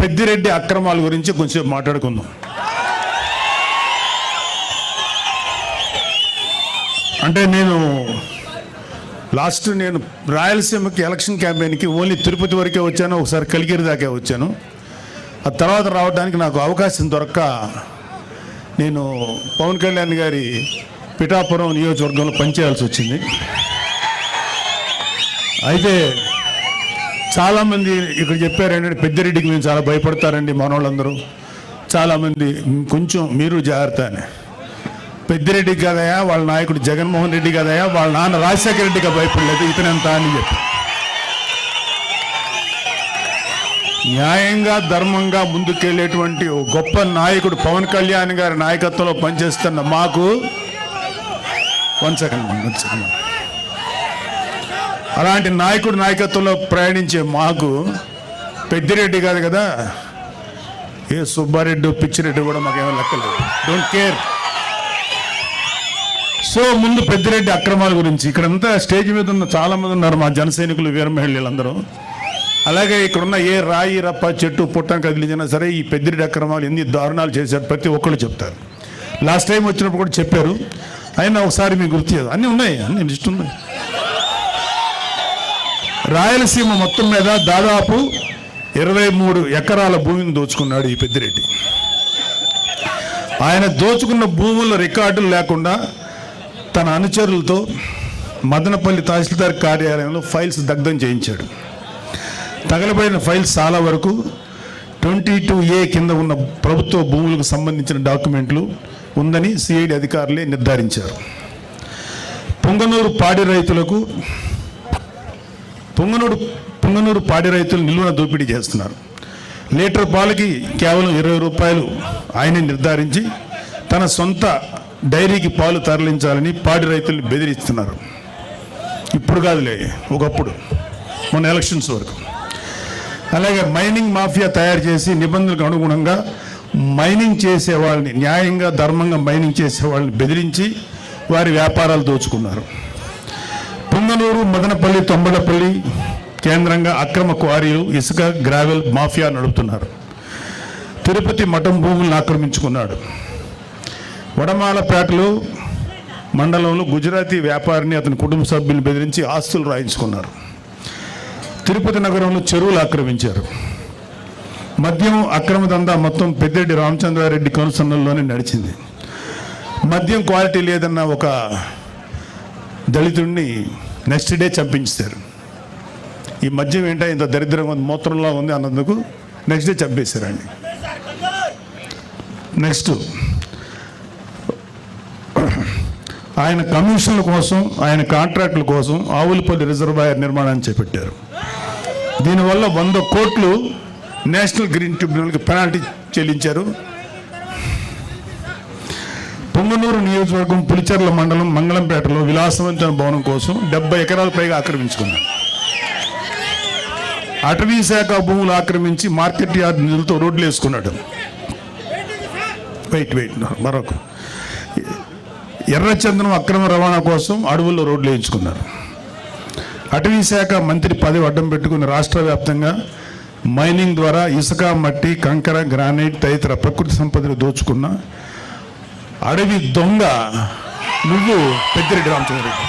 పెద్దిరెడ్డి అక్రమాల గురించి కొంచెం మాట్లాడుకుందాం. అంటే నేను రాయలసీమకి ఎలక్షన్ క్యాంపెయిన్కి ఓన్లీ తిరుపతి వరకే వచ్చాను, ఒకసారి కలిగిరి దాకా వచ్చాను. ఆ తర్వాత రావడానికి నాకు అవకాశం దొరక్క నేను పవన్ కళ్యాణ్ గారి పిఠాపురం నియోజకవర్గంలో పనిచేయాల్సి వచ్చింది. అయితే చాలామంది ఇక్కడ చెప్పారు ఏంటంటే పెద్దిరెడ్డికి మేము చాలా భయపడతారండి మనోళ్ళందరూ, చాలామంది కొంచెం మీరు జాగ్రత్త అని. పెద్దిరెడ్డికి కదయా వాళ్ళ నాయకుడు జగన్మోహన్ రెడ్డి కదయా, వాళ్ళ నాన్న రాజశేఖర రెడ్డిగా భయపడలేదు, ఇతనెంత అని చెప్పి న్యాయంగా ధర్మంగా ముందుకెళ్ళేటువంటి గొప్ప నాయకుడు పవన్ కళ్యాణ్ గారి నాయకత్వంలో పనిచేస్తున్న మాకు అలాంటి నాయకుడి నాయకత్వంలో ప్రయాణించే మాకు పెద్దిరెడ్డి కాదు కదా, ఏ సుబ్బారెడ్డి పిచ్చిరెడ్డి కూడా మాకేమో లెక్కలేదు, డోంట్ కేర్. సో ముందు పెద్దిరెడ్డి అక్రమాల గురించి ఇక్కడంతా స్టేజ్ మీద ఉన్న చాలామంది ఉన్నారు మా జన సైనికులు, వీర మహిళలందరూ. అలాగే ఇక్కడున్న ఏ రాయి రప్ప చెట్టు పుట్టం కదిలించినా సరే ఈ పెద్దిరెడ్డి అక్రమాలు ఎన్ని దారుణాలు చేశారు ప్రతి ఒక్కళ్ళు చెప్తారు. లాస్ట్ టైం వచ్చినప్పుడు కూడా చెప్పారు, అయినా ఒకసారి మీకు గుర్తు చేయదు, అన్నీ ఉన్నాయి, అన్ని లిస్ట్ ఉన్నాయి. రాయలసీమ మొత్తం మీద దాదాపు 23 ఎకరాల భూమిని దోచుకున్నాడు ఈ పెద్దిరెడ్డి. ఆయన దోచుకున్న భూముల రికార్డులు లేకుండా తన అనుచరులతో మదనపల్లి తహసీల్దార్ కార్యాలయంలో ఫైల్స్ దగ్ధం చేయించాడు. తగలబడిన ఫైల్స్ చాలా వరకు 22A కింద ఉన్న ప్రభుత్వ భూములకు సంబంధించిన డాక్యుమెంట్లు ఉందని సిఐడి అధికారులే నిర్ధారించారు. పొంగనూరు పాడి రైతులు నిలువున దోపిడీ చేస్తున్నారు. లీటర్ పాలకి కేవలం 20 రూపాయలు ఆయనే నిర్ధారించి తన సొంత డైరీకి పాలు తరలించాలని పాడి రైతుల్ని బెదిరిస్తున్నారు. ఇప్పుడు కాదులే, ఒకప్పుడు మొన్న ఎలక్షన్స్ వరకు. అలాగే మైనింగ్ మాఫియా తయారు చేసి నిబంధనలకు అనుగుణంగా మైనింగ్ చేసే వాళ్ళని, న్యాయంగా ధర్మంగా మైనింగ్ చేసే వాళ్ళని బెదిరించి వారి వ్యాపారాలు దోచుకున్నారు. పొంగనూరు, మదనపల్లి, తొంబడపల్లి కేంద్రంగా అక్రమ క్వారీలు, ఇసుక, గ్రావెల్ మాఫియా నడుపుతున్నారు. తిరుపతి మఠం భూములను ఆక్రమించుకున్నాడు. వడమాలపేటలో మండలంలో గుజరాతీ వ్యాపారిని అతని కుటుంబ సభ్యులను బెదిరించి ఆస్తులు రాయించుకున్నారు. తిరుపతి నగరంలో చెరువులు ఆక్రమించారు. మద్యం అక్రమ దందా మొత్తం పెద్దిరెడ్డి రామచంద్రారెడ్డి కనుసన్నల్లోనే నడిచింది. మద్యం క్వాలిటీ లేదన్న ఒక దళితుడిని నెక్స్ట్ డే చంపించారు. ఈ మద్యం ఏంటో ఇంత దరిద్రంగా ఉంది, మూత్రంలో ఉంది అన్నందుకు నెక్స్ట్ డే చంపేశారండి. నెక్స్ట్ ఆయన కమిషన్ల కోసం, ఆయన కాంట్రాక్టుల కోసం ఆవులపల్లి రిజర్వాయర్ నిర్మాణాన్ని చేపట్టారు. దీనివల్ల 100 కోట్లు నేషనల్ గ్రీన్ ట్రిబ్యునల్కి పెనాల్టీ చెల్లించారు. పొంగనూరు నియోజకవర్గం పులిచెర్ల మండలం మంగళంపేటలో విలాసవంతమైన భవనం కోసం 70 ఎకరాల పైగా ఆక్రమించుకున్నారు. అటవీ శాఖ భూములు ఆక్రమించి మార్కెట్ యార్డ్ నిధులతో రోడ్లు వేసుకున్నాడు. మరొక ఎర్రచందనం అక్రమ రవాణా కోసం అడవుల్లో రోడ్లు వేయించుకున్నారు. అటవీ శాఖ మంత్రి పదవి అడ్డం పెట్టుకుని రాష్ట్ర వ్యాప్తంగా మైనింగ్ ద్వారా ఇసుక, మట్టి, కంకర, గ్రానైట్ తదితర ప్రకృతి సంపదను దోచుకున్న అడవి దొంగ నువ్వు పెద్దిరెడ్డి రామచంద్రారెడ్డి.